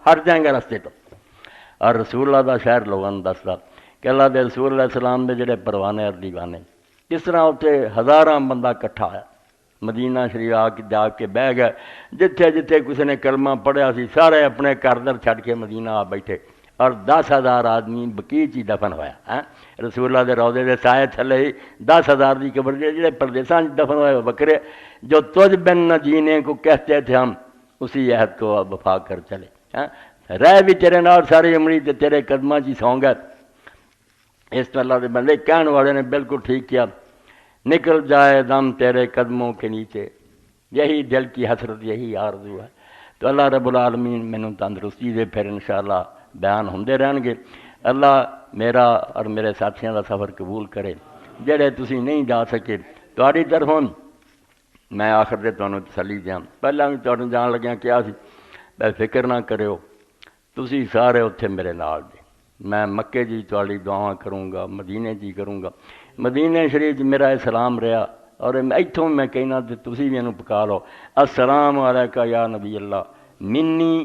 ہٹ جائیں گے رستے تو۔ اور رسول اللہ دا شہر لوگوں دسدا کہ اللہ دے رسول علیہ السلام دے جڑے پروانے اور دیوانے کس طرح اتنے ہزاراں بندہ کٹھا آیا مدینہ شریف آ کے جا کے بہ گئے، جتھے جتھے کسی نے کلمہ پڑھیا سی سارے اپنے گھر در چھڈ کے مدینہ آ بیٹھے، اور 10,000 آدمی بقیع چ دفن ہویا رسول اللہ دے روضے دے سائے تھلے ہی 10,000 دی قبر جڑے پردیساں دفن ہوئے بکرے جو تجھ بن نہ جینے کو کہتے تھے ہم اسی عہد کو وفا کر چلے، رہ بھی تیرے نال ساری عمری تے تیرے قدماں چ سو گئے۔ اس طرح اللہ دے بندے کہنے والے نے بالکل ٹھیک کیا، نکل جائے دم تیرے قدموں کے نیچے، یہی دل کی حسرت، یہی آرزو ہے۔ تو اللہ رب العالمین مینوں تندرستی دے، پھر انشاءاللہ بیان ہوندے رہن گے۔ اللہ میرا اور میرے ساتھیاں دا سفر قبول کرے، جڑے تسی نہیں جا سکے تہاڈی طرفوں میں آخر دے تانوں تسلی دیاں، پہلاں بھی تانوں جان لگیاں کیا سی، بے فکر نہ کریو، تسی سارے اتھے میرے نال جے، میں مکے جی تہاڈی دعاواں کروں گا، مدینے جی کروں گا، مدینہ شریف میرا سلام رہا، اور ایتھوں میں کہنا تے تسی بھی انہوں پکا لو، السلام علیکہ یا نبی اللہ منی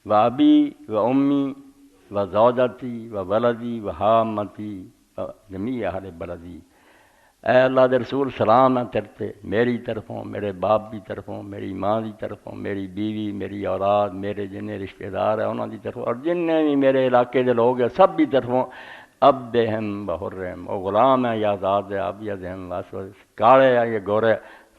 و ابی و امی و زوجتی و ولدی و حامتی و جمیع اہل بلدی، اے اللہ دے رسول سلام ہے تیرے تے، میری طرفوں، میرے باپ دی طرفوں، میری ماں دی طرفوں، میری بیوی، میری اولاد، میرے جنہیں رشتہ دار ہیں انہوں دی طرفوں، اور جنہیں بھی میرے علاقے دے لوگ ہیں سب دی طرفوں، عبدہم و حرہم، او غلام ہے یا آزاد ہے، ابیضہم و اسود، کالے ہیں یا گورے،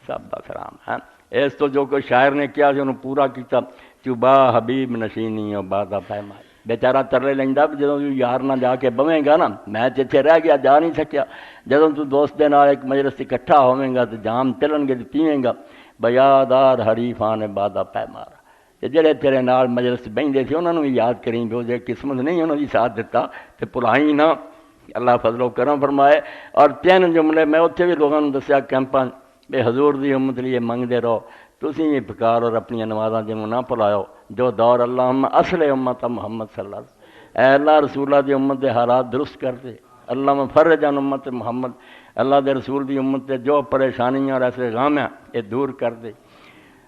سب دا سلام ہے۔ اس تو جو کوئی شاعر نے کیا سی انہوں پورا کیتا، چوبا حبیب نشینی و بادہ پیمائی، بیچارہ ترلے لیندا جدوں تو یار نہ جا کے بویں گا نا، میں اتنے رہ گیا جا نہیں سکیا، جدوں تو دوست دے نال ایک مجلس اکٹھا ہوویں گا تو جام چلن گے تو پیویں گا، بیادار حریفان بادہ پیمار، جڑے تیرے نال مجلس بہندے سی انہوں نے بھی یاد کریں بھی جے قسمت نہیں انہوں نے ساتھ دیتا تو پلائی نہ، اللہ فضل و کرم فرمائے۔ اور 3 جملے میں اتنے بھی لوگوں نے دسیا کیمپاں بے حضور دی امت لیے منگتے رہو، تسی بھی پکار اور اپنی نمازاں جنوں نہ پلایو، جو دور اللہم اصل امت محمد صلی اللہ علیہ وسلم، اے اللہ رسول اللہ دی امت دے حالات درست کر دے، اللہم فرج عن امت محمد، اللہ دے رسول دی امت دے جو پریشانیاں اور ایسے غم ہیں یہ دور کر دے،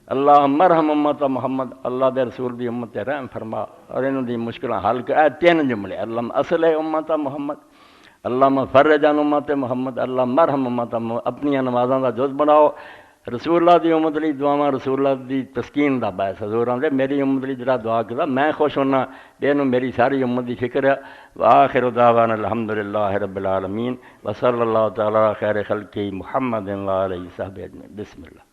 اللہ مرحم امت محمد، اللہ دے رسول دی امت تے رحم فرما اور انہوں دی مشکلیں حل کر۔ 3 جملے، اللہ اصل امت محمد، اللہ فرج عن امت محمد، اللہ مرحم امت محمد، اپنی نمازاں دا جز بناؤ، رسول اللہ دی امت لی دعاواں رسول اللہ دی تسکین دا باعث، حضور آندے میری امت لی جڑا دعا کردا میں خوش ہونا، اینوں میری ساری امت دی فکر ہے۔ وآخر دعوانا الحمدللہ رب العالمین وصلی اللہ تعالی خیر خلقہ محمد و علیہ وصحبہ اجمعین، بسم اللہ۔